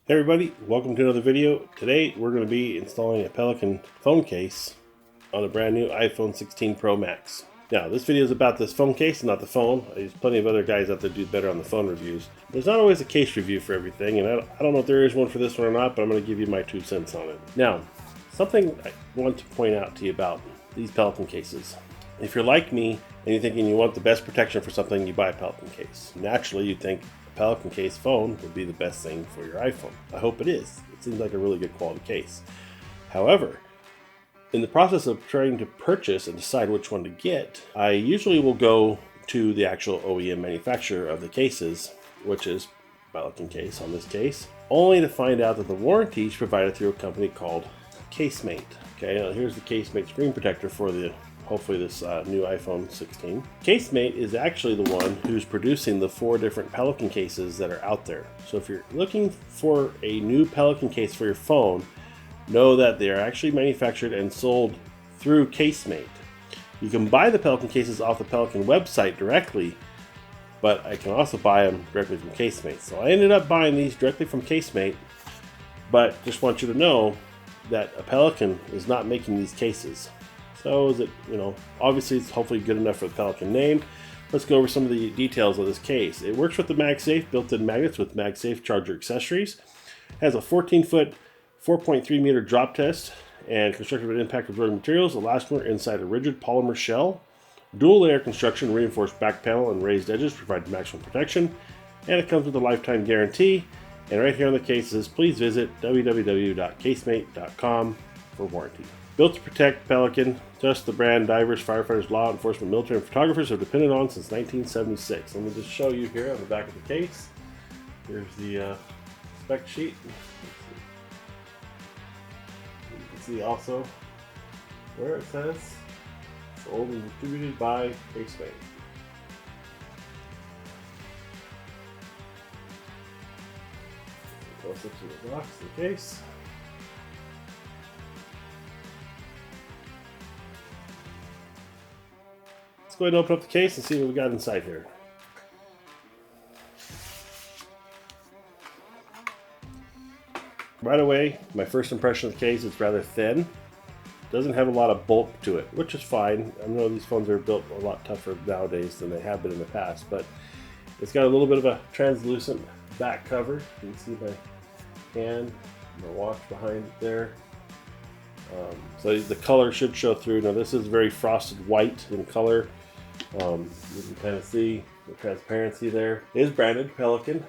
Hey everybody, welcome to another video. Today we're going to be installing a Pelican phone case on a brand new iPhone 16 Pro Max. Now this video is about this phone case and not the phone. There's plenty of other guys out there do better on the phone reviews. There's not always a case review for everything, and I don't know if there is one for this one or not, but I'm going to give you my 2 cents on it. Now, something I want to point out to you about these Pelican cases. If you're like me and you're thinking you want the best protection for something, you buy a Pelican case. Naturally, you'd think Pelican case phone would be the best thing for your iPhone. I hope it is. It seems like a really good quality case. However, in the process of trying to purchase and decide which one to get, I usually will go to the actual OEM manufacturer of the cases, which is Pelican case on this case, only to find out that the warranty is provided through a company called Casemate. Okay, now here's the Casemate screen protector for hopefully this new iPhone 16. Casemate is actually the one who's producing the 4 different Pelican cases that are out there. So if you're looking for a new Pelican case for your phone, know that they are actually manufactured and sold through Casemate. You can buy the Pelican cases off the Pelican website directly, but I can also buy them directly from Casemate. So I ended up buying these directly from Casemate, but just want you to know that a Pelican is not making these cases. So is it, obviously it's hopefully good enough for the Pelican name. Let's go over some of the details of this case. It works with the MagSafe built-in magnets with MagSafe charger accessories. It has a 14-foot, 4.3 meter drop test and constructed with impact absorbing materials. Elastomer inside a rigid polymer shell. Dual layer construction, reinforced back panel and raised edges provide maximum protection. And it comes with a lifetime guarantee. And right here on the case says, please visit www.casemate.com for warranty. Built to protect Pelican, just the brand divers, firefighters, law enforcement, military, and photographers have depended on since 1976. Let me just show you here on the back of the case. Here's the spec sheet. You can see also where it says sold and distributed by Casemate. Close up to the box of the case. Let's go ahead and open up the case and see what we got inside here. Right away, my first impression of the case is rather thin. Doesn't have a lot of bulk to it, which is fine. I know these phones are built a lot tougher nowadays than they have been in the past, but it's got a little bit of a translucent back cover. You can see my hand, my watch behind it there. So the color should show through. Now this is very frosted white in color. You can kind of see the transparency there. It is branded Pelican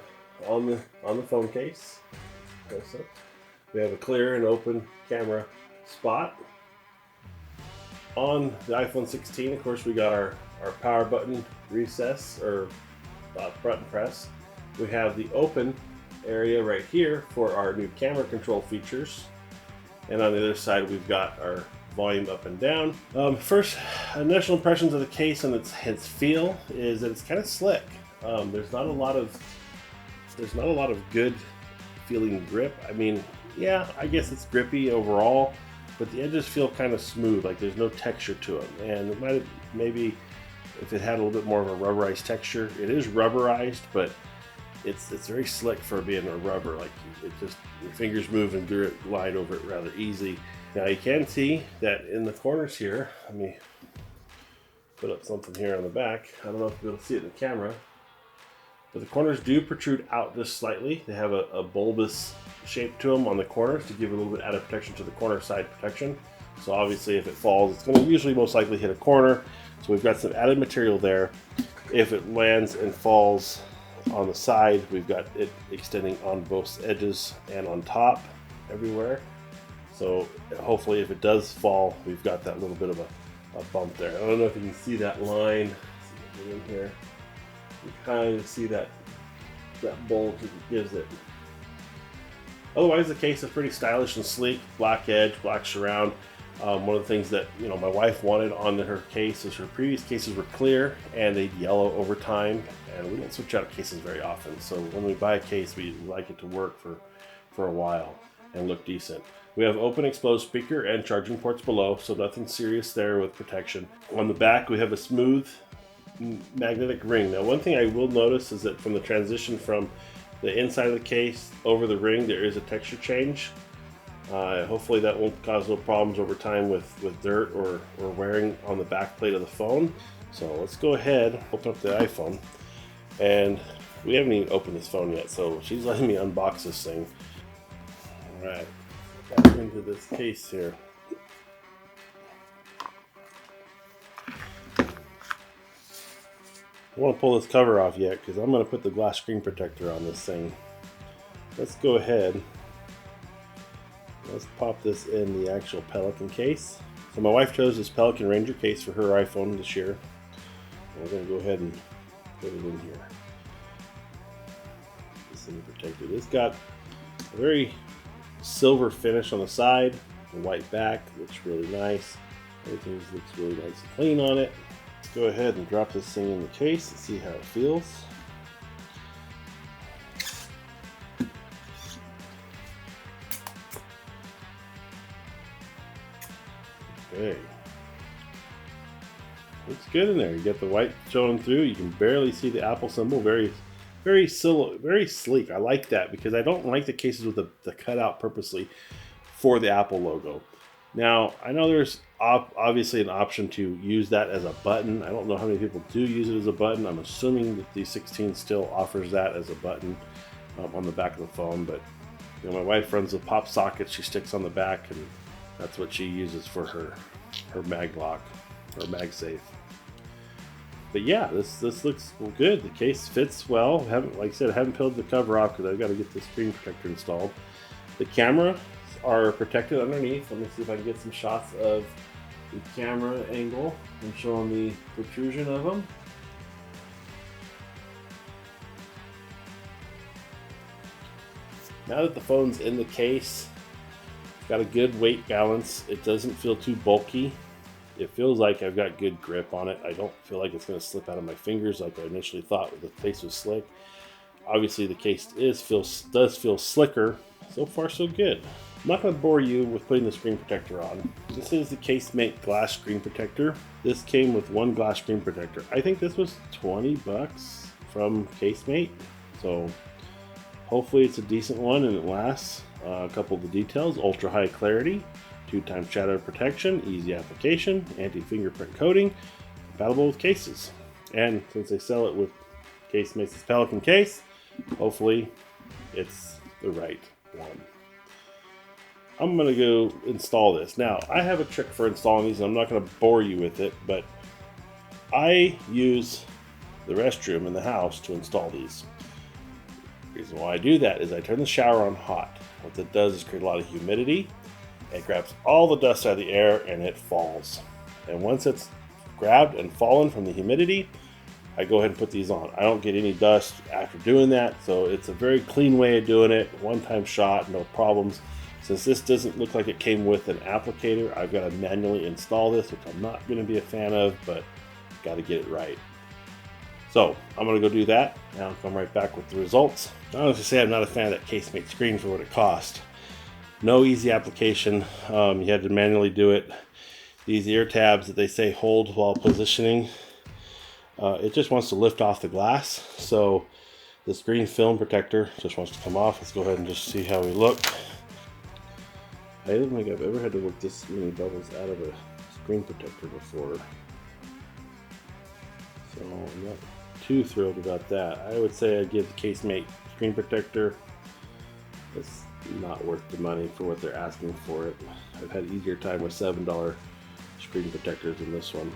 on the phone case. So we have a clear and open camera spot. On the iPhone 16, of course, we got our power button recess or button press. We have the open area right here for our new camera control features. And on the other side, we've got our volume up and down. First initial impressions of the case and its feel is that it's kind of slick. There's not a lot of good feeling grip. I mean, yeah, I guess it's grippy overall, but the edges feel kind of smooth, like there's no texture to them. And it might have, maybe if it had a little bit more of a rubberized texture. It is rubberized, but it's very slick for being a rubber. Like it just, your fingers move and glide over it rather easy. Now you can see that in the corners here, let me put up something here on the back. I don't know if you'll be able to see it in the camera, but the corners do protrude out just slightly. They have a bulbous shape to them on the corners to give a little bit added protection to the corner side protection. So obviously if it falls, it's going to usually most likely hit a corner. So we've got some added material there. If it lands and falls on the side, we've got it extending on both edges and on top everywhere. So hopefully if it does fall, we've got that little bit of a bump there. I don't know if you can see that line. Let's see if I get in here. You kind of see that bulge it gives it. Otherwise, the case is pretty stylish and sleek. Black edge, black surround. One of the things that my wife wanted on her case is her previous cases were clear and they'd yellow over time, and we don't switch out cases very often. So when we buy a case, we like it to work for a while and look decent. We have open exposed speaker and charging ports below, so nothing serious there with protection. On the back, we have a smooth magnetic ring. Now, one thing I will notice is that from the transition from the inside of the case over the ring, there is a texture change. Hopefully that won't cause no problems over time with dirt or wearing on the back plate of the phone. So let's go ahead, open up the iPhone, and we haven't even opened this phone yet, so she's letting me unbox this thing. All right, back into this case here. I want to pull this cover off yet because I'm going to put the glass screen protector on this thing. Let's go ahead. Let's pop this in the actual Pelican case. So my wife chose this Pelican Ranger case for her iPhone this year. We're going to go ahead and put it in here. This thing protected. It's got a very silver finish on the side, the white back looks really nice. Everything looks really nice and clean on it. Let's go ahead and drop this thing in the case and see how it feels. Okay. Looks good in there. You get the white showing through. You can barely see the Apple symbol. Very sleek. I like that because I don't like the cases with the cutout purposely for the Apple logo. Now, I know there's obviously an option to use that as a button. I don't know how many people do use it as a button. I'm assuming that the 16 still offers that as a button on the back of the phone. But you know, my wife runs a pop socket she sticks on the back, and that's what she uses for her mag lock or mag safe. But yeah, this looks good. The case fits well. Like I said, I haven't peeled the cover off because I've got to get the screen protector installed. The cameras are protected underneath. Let me see if I can get some shots of the camera angle and showing the protrusion of them. Now that the phone's in the case, it's got a good weight balance. It doesn't feel too bulky. It feels like I've got good grip on it. I don't feel like it's going to slip out of my fingers like I initially thought the case was slick. Obviously the case does feel slicker. So far so good. I'm not going to bore you with putting the screen protector on. This is the Casemate glass screen protector. This came with one glass screen protector. I think this was 20 bucks from Casemate. So hopefully it's a decent one and it lasts. A couple of the details: ultra high clarity, 2x shadow protection, easy application, anti-fingerprint coating, compatible with cases. And since they sell it with Casemate's Pelican case, hopefully it's the right one. I'm going to go install this. Now, I have a trick for installing these, and I'm not going to bore you with it, but I use the restroom in the house to install these. The reason why I do that is I turn the shower on hot. What that does is create a lot of humidity. It grabs all the dust out of the air and it falls. And once it's grabbed and fallen from the humidity, I go ahead and put these on. I don't get any dust after doing that, so it's a very clean way of doing it. One-time shot, no problems. Since this doesn't look like it came with an applicator, I've got to manually install this, which I'm not going to be a fan of, but got to get it right. So I'm going to go do that, and I'll come right back with the results. I honestly say I'm not a fan of that Casemate screen for what it cost. No easy application. You had to manually do it. These ear tabs that they say hold while positioning, it just wants to lift off the glass. So the screen film protector just wants to come off. Let's go ahead and just see how we look. I don't think I've ever had to work this many bubbles out of a screen protector before. So I'm not too thrilled about that. I would say I'd give the Casemate screen protector. It's not worth the money for what they're asking for it. I've had an easier time with $7 screen protectors than this one.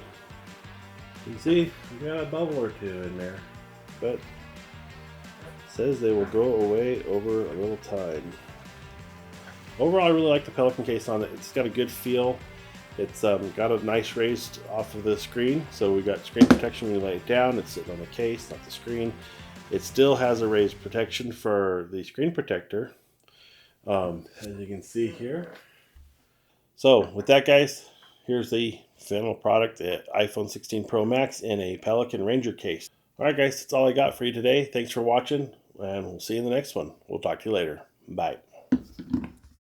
You can see we got a bubble or two in there, but it says they will go away over a little time. Overall, I really like the Pelican case on it. It's got a good feel. It's got a nice raised off of the screen, so we got screen protection when you lay it down. It's sitting on the case, not the screen. It still has a raised protection for the screen protector, as you can see here. So with that, guys, here's the final product, the iPhone 16 Pro Max in a Pelican Ranger case. All right, guys, that's all I got for you today. Thanks for watching, and we'll see you in the next one. We'll talk to you later. Bye.